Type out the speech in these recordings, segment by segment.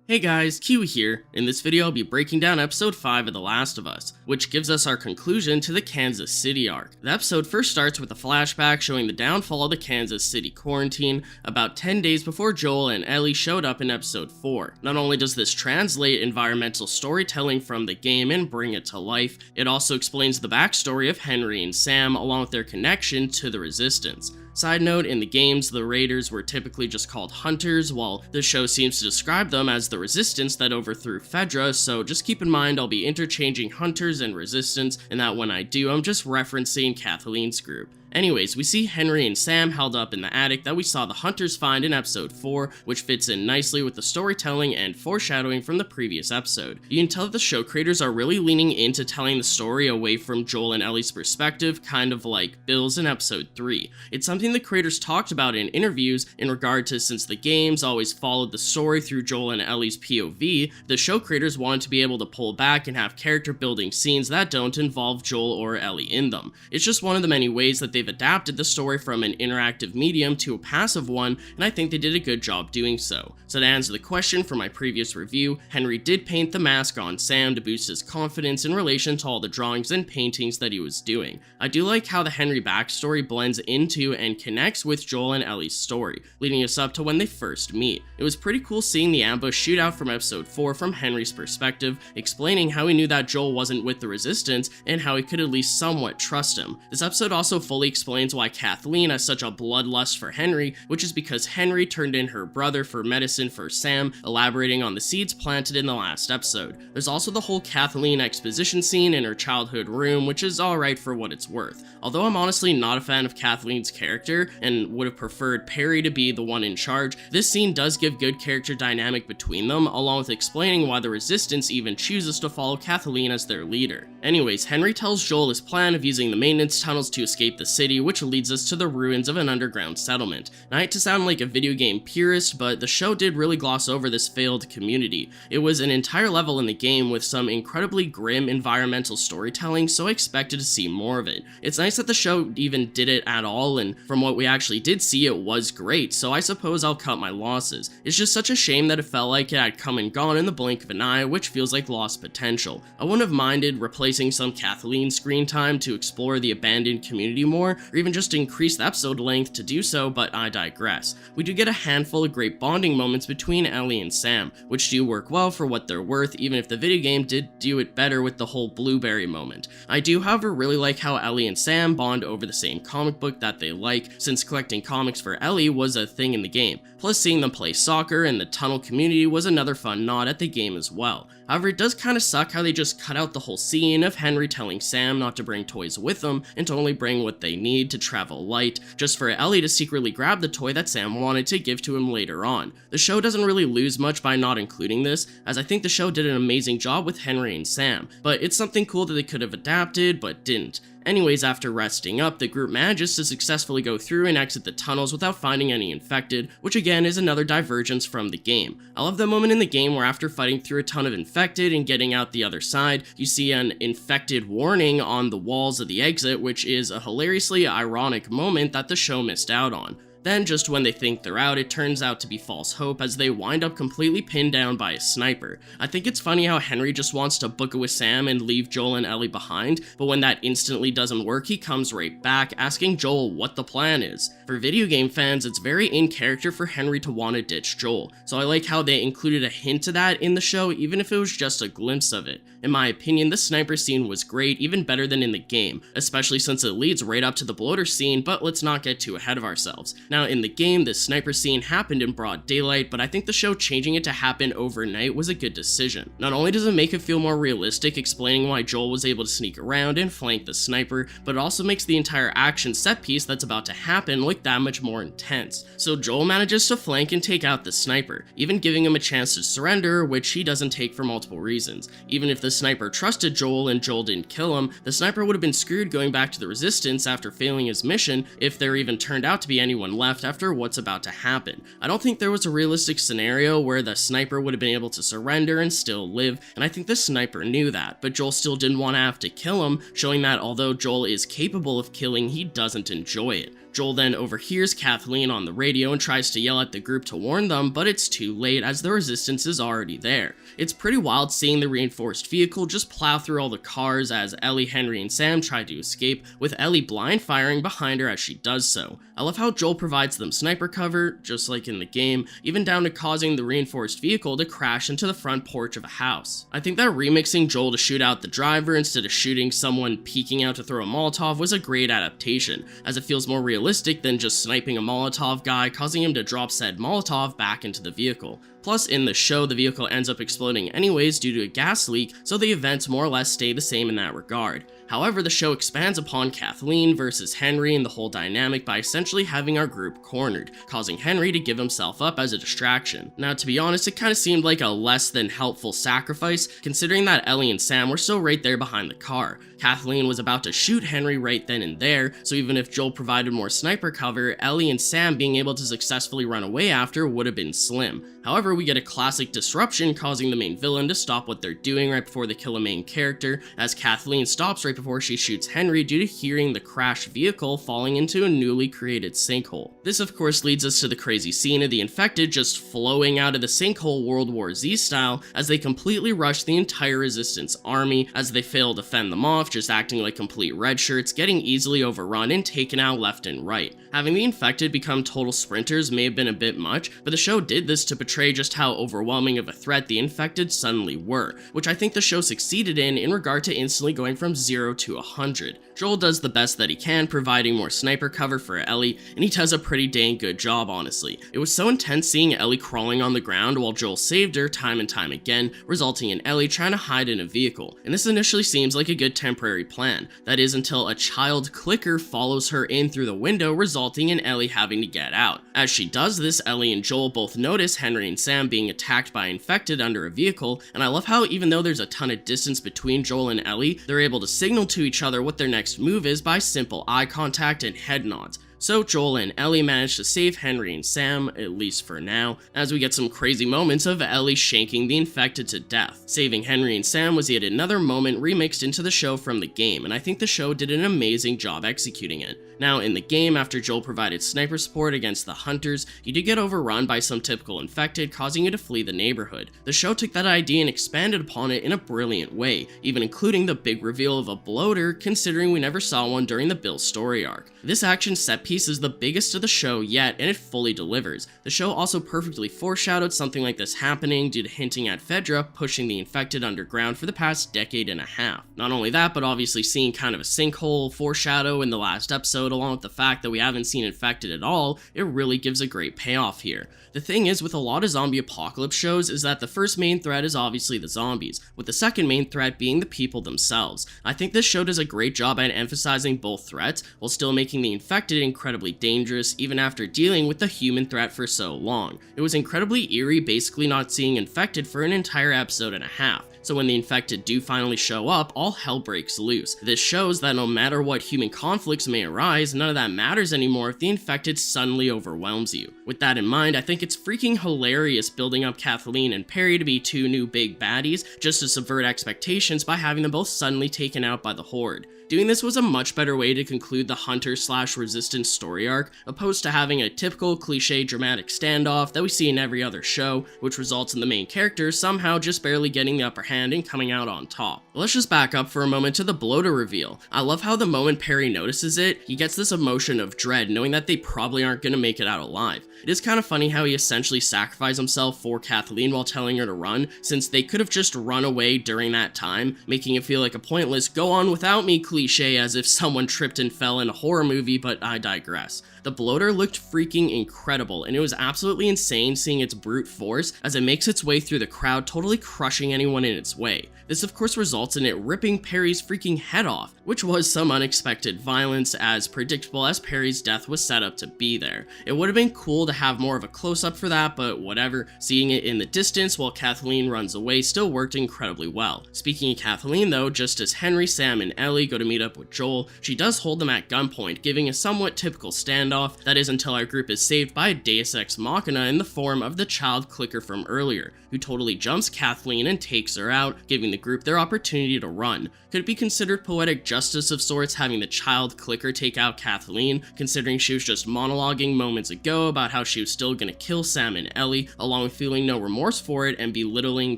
Hey guys, Q here. In this video I'll be breaking down episode 5 of The Last of Us, which gives us our conclusion to the Kansas City arc. The episode first starts with a flashback showing the downfall of the Kansas City quarantine about 10 days before Joel and Ellie showed up in episode 4. Not only does this translate environmental storytelling from the game and bring it to life, it also explains the backstory of Henry and Sam along with their connection to the Resistance. Side note, in the games, the Raiders were typically just called Hunters, while the show seems to describe them as the Resistance that overthrew Fedra, so just keep in mind I'll be interchanging Hunters and Resistance, and that when I do, I'm just referencing Kathleen's group. Anyways, we see Henry and Sam held up in the attic that we saw the Hunters find in episode 4, which fits in nicely with the storytelling and foreshadowing from the previous episode. You can tell that the show creators are really leaning into telling the story away from Joel and Ellie's perspective, kind of like Bill's in episode 3. It's something the creators talked about in interviews in regard to, since the games always followed the story through Joel and Ellie's POV, the show creators wanted to be able to pull back and have character building scenes that don't involve Joel or Ellie in them. It's just one of the many ways that they've adapted the story from an interactive medium to a passive one, and I think they did a good job doing so. So to answer the question from my previous review, Henry did paint the mask on Sam to boost his confidence in relation to all the drawings and paintings that he was doing. I do like how the Henry backstory blends into and connects with Joel and Ellie's story, leading us up to when they first meet. It was pretty cool seeing the ambush shootout from episode 4 from Henry's perspective, explaining how he knew that Joel wasn't with the Resistance and how he could at least somewhat trust him. This episode also fully explains why Kathleen has such a bloodlust for Henry, which is because Henry turned in her brother for medicine for Sam, elaborating on the seeds planted in the last episode. There's also the whole Kathleen exposition scene in her childhood room, which is alright for what it's worth. Although I'm honestly not a fan of Kathleen's character and would have preferred Perry to be the one in charge, this scene does give good character dynamic between them, along with explaining why the Resistance even chooses to follow Kathleen as their leader. Anyways, Henry tells Joel his plan of using the maintenance tunnels to escape the city, which leads us to the ruins of an underground settlement. And I hate to sound like a video game purist, but the show did really gloss over this failed community. It was an entire level in the game with some incredibly grim environmental storytelling, so I expected to see more of it. It's nice that the show even did it at all, and from what we actually did see, it was great, so I suppose I'll cut my losses. It's just such a shame that it felt like it had come and gone in the blink of an eye, which feels like lost potential. I wouldn't have minded replacing some Kathleen screen time to explore the abandoned community more, or even just increase the episode length to do so, but I digress. We do get a handful of great bonding moments between Ellie and Sam, which do work well for what they're worth, even if the video game did do it better with the whole blueberry moment. I do, however, really like how Ellie and Sam bond over the same comic book that they like, since collecting comics for Ellie was a thing in the game. Plus, seeing them play soccer in the tunnel community was another fun nod at the game as well. However, it does kinda suck how they just cut out the whole scene of Henry telling Sam not to bring toys with them and to only bring what they need to travel light, just for Ellie to secretly grab the toy that Sam wanted to give to him later on. The show doesn't really lose much by not including this, as I think the show did an amazing job with Henry and Sam, but it's something cool that they could have adapted but didn't. Anyways, after resting up, the group manages to successfully go through and exit the tunnels without finding any infected, which again is another divergence from the game. I love the moment in the game where after fighting through a ton of infected and getting out the other side, you see an infected warning on the walls of the exit, which is a hilariously ironic moment that the show missed out on. Then, just when they think they're out, it turns out to be false hope as they wind up completely pinned down by a sniper. I think it's funny how Henry just wants to book it with Sam and leave Joel and Ellie behind, but when that instantly doesn't work, he comes right back, asking Joel what the plan is. For video game fans, it's very in character for Henry to want to ditch Joel, so I like how they included a hint to that in the show, even if it was just a glimpse of it. In my opinion, the sniper scene was great, even better than in the game, especially since it leads right up to the bloater scene, but let's not get too ahead of ourselves. Now, in the game, this sniper scene happened in broad daylight, but I think the show changing it to happen overnight was a good decision. Not only does it make it feel more realistic, explaining why Joel was able to sneak around and flank the sniper, but it also makes the entire action set piece that's about to happen look that much more intense. So Joel manages to flank and take out the sniper, even giving him a chance to surrender, which he doesn't take for multiple reasons. Even if the sniper trusted Joel and Joel didn't kill him, the sniper would have been screwed going back to the Resistance after failing his mission if there even turned out to be anyone left after what's about to happen. I don't think there was a realistic scenario where the sniper would have been able to surrender and still live, and I think the sniper knew that, but Joel still didn't want to have to kill him, showing that although Joel is capable of killing, he doesn't enjoy it. Joel then overhears Kathleen on the radio and tries to yell at the group to warn them, but it's too late as the resistance is already there. It's pretty wild seeing the reinforced vehicle just plow through all the cars as Ellie, Henry, and Sam try to escape, with Ellie blind firing behind her as she does so. I love how Joel provides them sniper cover, just like in the game, even down to causing the reinforced vehicle to crash into the front porch of a house. I think that remixing Joel to shoot out the driver instead of shooting someone peeking out to throw a Molotov was a great adaptation, as it feels more realistic than just sniping a Molotov guy, causing him to drop said Molotov back into the vehicle. Plus, in the show, the vehicle ends up exploding anyways due to a gas leak, so the events more or less stay the same in that regard. However, the show expands upon Kathleen versus Henry and the whole dynamic by essentially having our group cornered, causing Henry to give himself up as a distraction. Now, to be honest, it kinda seemed like a less than helpful sacrifice, considering that Ellie and Sam were still right there behind the car. Kathleen was about to shoot Henry right then and there, so even if Joel provided more sniper cover, Ellie and Sam being able to successfully run away after would have been slim. However, we get a classic disruption causing the main villain to stop what they're doing right before they kill a main character, as Kathleen stops right before she shoots Henry due to hearing the crashed vehicle falling into a newly created sinkhole. This of course leads us to the crazy scene of the infected just flowing out of the sinkhole World War Z style as they completely rush the entire resistance army as they fail to fend them off, just acting like complete red shirts, getting easily overrun and taken out left and right. Having the infected become total sprinters may have been a bit much, but the show did this to portray just how overwhelming of a threat the infected suddenly were, which I think the show succeeded in regard to instantly going from 0 to 100. Joel does the best that he can, providing more sniper cover for Ellie, and he does a pretty dang good job, honestly. It was so intense seeing Ellie crawling on the ground while Joel saved her time and time again, resulting in Ellie trying to hide in a vehicle, and this initially seems like a good temporary plan. That is until a child clicker follows her in through the window, resulting in Ellie having to get out. As she does this, Ellie and Joel both notice Henry and Sam being attacked by infected under a vehicle, and I love how even though there's a ton of distance between Joel and Ellie, they're able to signal to each other what their next move is by simple eye contact and head nods. So Joel and Ellie manage to save Henry and Sam, at least for now, as we get some crazy moments of Ellie shanking the infected to death. Saving Henry and Sam was yet another moment remixed into the show from the game, and I think the show did an amazing job executing it. Now, in the game, after Joel provided sniper support against the hunters, you did get overrun by some typical infected, causing you to flee the neighborhood. The show took that idea and expanded upon it in a brilliant way, even including the big reveal of a bloater, considering we never saw one during the Bill story arc. This action set piece is the biggest of the show yet, and it fully delivers. The show also perfectly foreshadowed something like this happening due to hinting at Fedra pushing the infected underground for the past decade and a half. Not only that, but obviously seeing kind of a sinkhole foreshadow in the last episode, along with the fact that we haven't seen infected at all, it really gives a great payoff here. The thing is with a lot of zombie apocalypse shows is that the first main threat is obviously the zombies, with the second main threat being the people themselves. I think this show does a great job at emphasizing both threats, while still making the infected incredibly dangerous even after dealing with the human threat for so long. It was incredibly eerie basically not seeing infected for an entire episode and a half. So when the infected do finally show up, all hell breaks loose. This shows that no matter what human conflicts may arise, none of that matters anymore if the infected suddenly overwhelms you. With that in mind, I think it's freaking hilarious building up Kathleen and Perry to be two new big baddies just to subvert expectations by having them both suddenly taken out by the Horde. Doing this was a much better way to conclude the Hunter/Resistance story arc, opposed to having a typical cliche dramatic standoff that we see in every other show, which results in the main character somehow just barely getting the upper hand and coming out on top. But let's just back up for a moment to the Bloater reveal. I love how the moment Perry notices it, he gets this emotion of dread knowing that they probably aren't going to make it out alive. It is kind of funny how he essentially sacrificed himself for Kathleen while telling her to run, since they could have just run away during that time, making it feel like a pointless "go on without me" cliche as if someone tripped and fell in a horror movie, but I digress. The Bloater looked freaking incredible, and it was absolutely insane seeing its brute force as it makes its way through the crowd, totally crushing anyone in its way. This of course results in it ripping Perry's freaking head off, which was some unexpected violence, as predictable as Perry's death was set up to be there. It would have been cool to have more of a close-up for that, but whatever. Seeing it in the distance while Kathleen runs away still worked incredibly well. Speaking of Kathleen though, just as Henry, Sam, and Ellie go to meet up with Joel, she does hold them at gunpoint, giving a somewhat typical standoff standoff, that is until our group is saved by a Deus Ex Machina in the form of the child clicker from earlier, who totally jumps Kathleen and takes her out, giving the group their opportunity to run. Could it be considered poetic justice of sorts having the child clicker take out Kathleen, considering she was just monologuing moments ago about how she was still gonna kill Sam and Ellie, along with feeling no remorse for it and belittling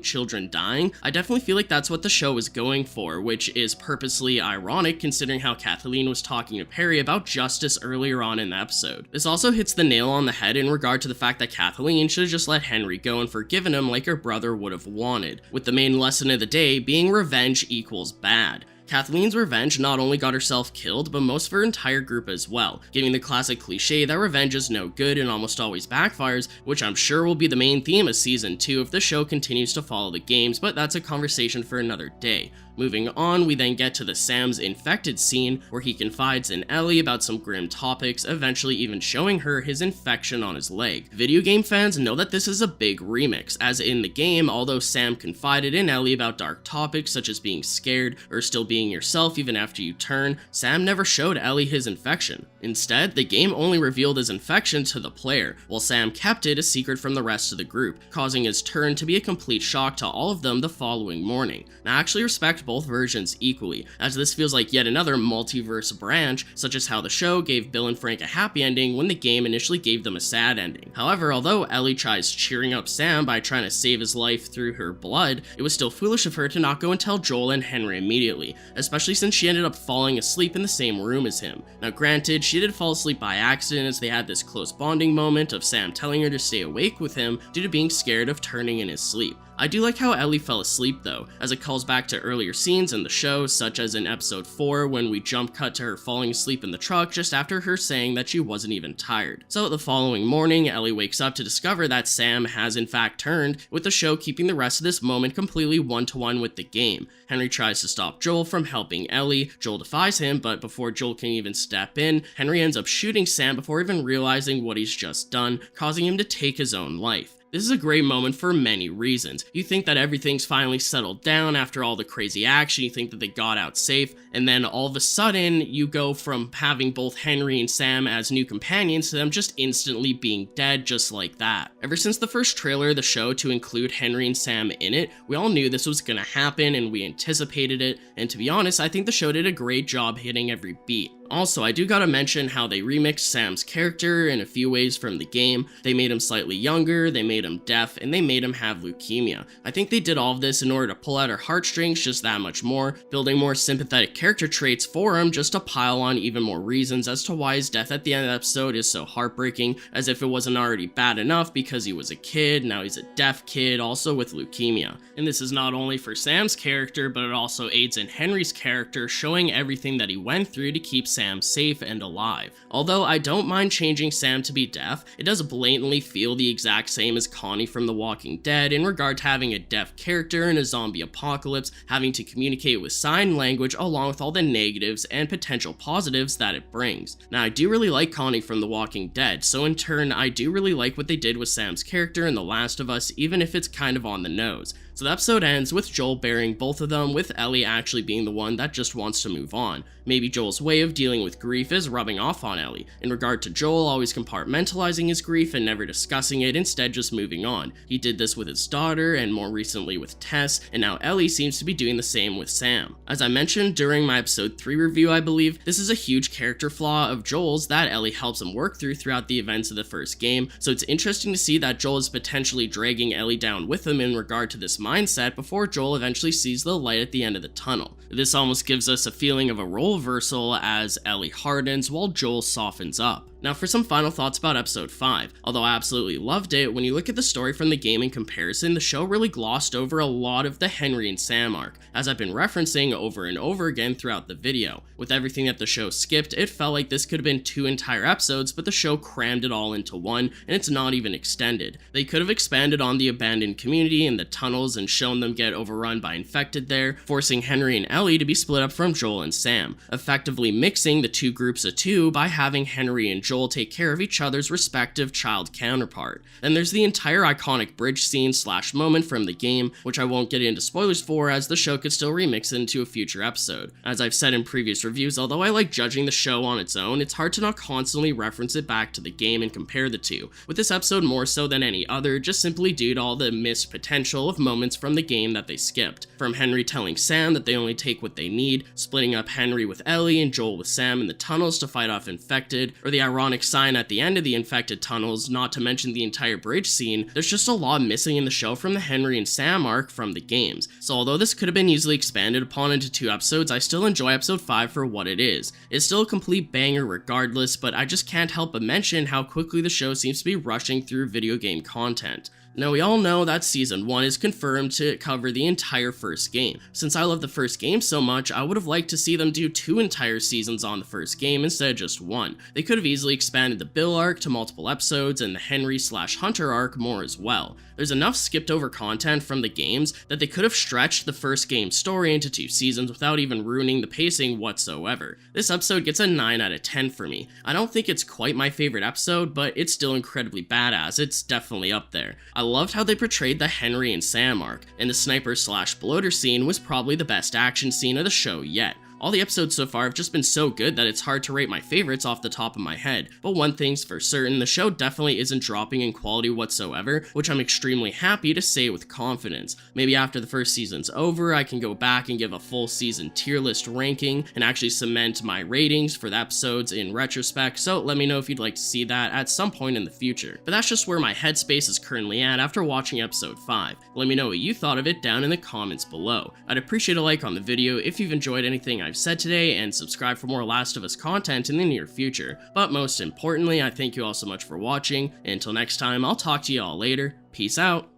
children dying? I definitely feel like that's what the show was going for, which is purposely ironic considering how Kathleen was talking to Perry about justice earlier on in the episode. This also hits the nail on the head in regard to the fact that Kathleen should have just let Henry go and forgiven him like her brother would have wanted, with the main lesson of the day being revenge equals bad. Kathleen's revenge not only got herself killed, but most of her entire group as well, giving the classic cliche that revenge is no good and almost always backfires, which I'm sure will be the main theme of Season 2 if the show continues to follow the games, but that's a conversation for another day. Moving on, we then get to the Sam's infected scene, where he confides in Ellie about some grim topics, eventually even showing her his infection on his leg. Video game fans know that this is a big remix, as in the game, although Sam confided in Ellie about dark topics such as being scared or still being yourself even after you turn, Sam never showed Ellie his infection. Instead, the game only revealed his infection to the player, while Sam kept it a secret from the rest of the group, causing his turn to be a complete shock to all of them the following morning. Now, I actually respect both versions equally, as this feels like yet another multiverse branch, such as how the show gave Bill and Frank a happy ending when the game initially gave them a sad ending. However, although Ellie tries cheering up Sam by trying to save his life through her blood, it was still foolish of her to not go and tell Joel and Henry immediately, especially since she ended up falling asleep in the same room as him. Now granted, she did fall asleep by accident as they had this close bonding moment of Sam telling her to stay awake with him due to being scared of turning in his sleep. I do like how Ellie fell asleep though, as it calls back to earlier scenes in the show, such as in episode 4 when we jump cut to her falling asleep in the truck just after her saying that she wasn't even tired. So the following morning, Ellie wakes up to discover that Sam has in fact turned, with the show keeping the rest of this moment completely one-to-one with the game. Henry tries to stop Joel from helping Ellie, Joel defies him, but before Joel can even step in, Henry ends up shooting Sam before even realizing what he's just done, causing him to take his own life. This is a great moment for many reasons. You think that everything's finally settled down after all the crazy action, you think that they got out safe, and then all of a sudden, you go from having both Henry and Sam as new companions to them just instantly being dead just like that. Ever since the first trailer of the show to include Henry and Sam in it, we all knew this was gonna happen and we anticipated it, and to be honest, I think the show did a great job hitting every beat. Also, I do gotta mention how they remixed Sam's character in a few ways from the game. They made him slightly younger, they made him deaf, and they made him have leukemia. I think they did all of this in order to pull out her heartstrings just that much more, building more sympathetic character traits for him just to pile on even more reasons as to why his death at the end of the episode is so heartbreaking, as if it wasn't already bad enough because he was a kid, now he's a deaf kid, also with leukemia. And this is not only for Sam's character, but it also aids in Henry's character, showing everything that he went through to keep Sam safe and alive. Although I don't mind changing Sam to be deaf, it does blatantly feel the exact same as Connie from The Walking Dead in regard to having a deaf character in a zombie apocalypse, having to communicate with sign language along with all the negatives and potential positives that it brings. Now I do really like Connie from The Walking Dead, so in turn I do really like what they did with Sam's character in The Last of Us, even if it's kind of on the nose. So the episode ends with Joel burying both of them, with Ellie actually being the one that just wants to move on. Maybe Joel's way of dealing with grief is rubbing off on Ellie, in regard to Joel always compartmentalizing his grief and never discussing it, instead just moving on. He did this with his daughter, and more recently with Tess, and now Ellie seems to be doing the same with Sam. As I mentioned during my episode 3 review, I believe, this is a huge character flaw of Joel's that Ellie helps him work through throughout the events of the first game, so it's interesting to see that Joel is potentially dragging Ellie down with him in regard to this mindset before Joel eventually sees the light at the end of the tunnel. This almost gives us a feeling of a role reversal as Ellie hardens while Joel softens up. Now for some final thoughts about episode 5. Although I absolutely loved it, when you look at the story from the game in comparison, the show really glossed over a lot of the Henry and Sam arc, as I've been referencing over and over again throughout the video. With everything that the show skipped, it felt like this could have been 2 entire episodes, but the show crammed it all into one, and it's not even extended. They could have expanded on the abandoned community and the tunnels and shown them get overrun by infected there, forcing Henry and Ellie to be split up from Joel and Sam, effectively mixing the two groups of two by having Henry and Joel take care of each other's respective child counterpart. Then there's the entire iconic bridge scene / moment from the game, which I won't get into spoilers for as the show could still remix it into a future episode. As I've said in previous reviews, although I like judging the show on its own, it's hard to not constantly reference it back to the game and compare the two, with this episode more so than any other, just simply due to all the missed potential of moments from the game that they skipped. From Henry telling Sam that they only take what they need, splitting up Henry with Ellie and Joel with Sam in the tunnels to fight off infected, or the ironic sign at the end of the infected tunnels, not to mention the entire bridge scene. There's just a lot missing in the show from the Henry and Sam arc from the games. So although this could have been easily expanded upon into 2 episodes, I still enjoy episode 5 for what it is. It's still a complete banger regardless, but I just can't help but mention how quickly the show seems to be rushing through video game content. Now, we all know that Season 1 is confirmed to cover the entire first game. Since I love the first game so much, I would have liked to see them do 2 entire seasons on the first game instead of just 1. They could have easily expanded the Bill arc to multiple episodes and the Henry / Hunter arc more as well. There's enough skipped over content from the games that they could have stretched the first game's story into 2 seasons without even ruining the pacing whatsoever. This episode gets a 9 out of 10 for me. I don't think it's quite my favorite episode, but it's still incredibly badass. It's definitely up there. I loved how they portrayed the Henry and Sam arc, and the sniper / bloater scene was probably the best action scene of the show yet. All the episodes so far have just been so good that it's hard to rate my favorites off the top of my head, but one thing's for certain, the show definitely isn't dropping in quality whatsoever, which I'm extremely happy to say with confidence. Maybe after the first season's over, I can go back and give a full season tier list ranking and actually cement my ratings for the episodes in retrospect, so let me know if you'd like to see that at some point in the future. But that's just where my headspace is currently at after watching episode 5. Let me know what you thought of it down in the comments below. I'd appreciate a like on the video if you've enjoyed anything I've said today, and subscribe for more Last of Us content in the near future. But most importantly, I thank you all so much for watching. Until next time, I'll talk to you all later. Peace out.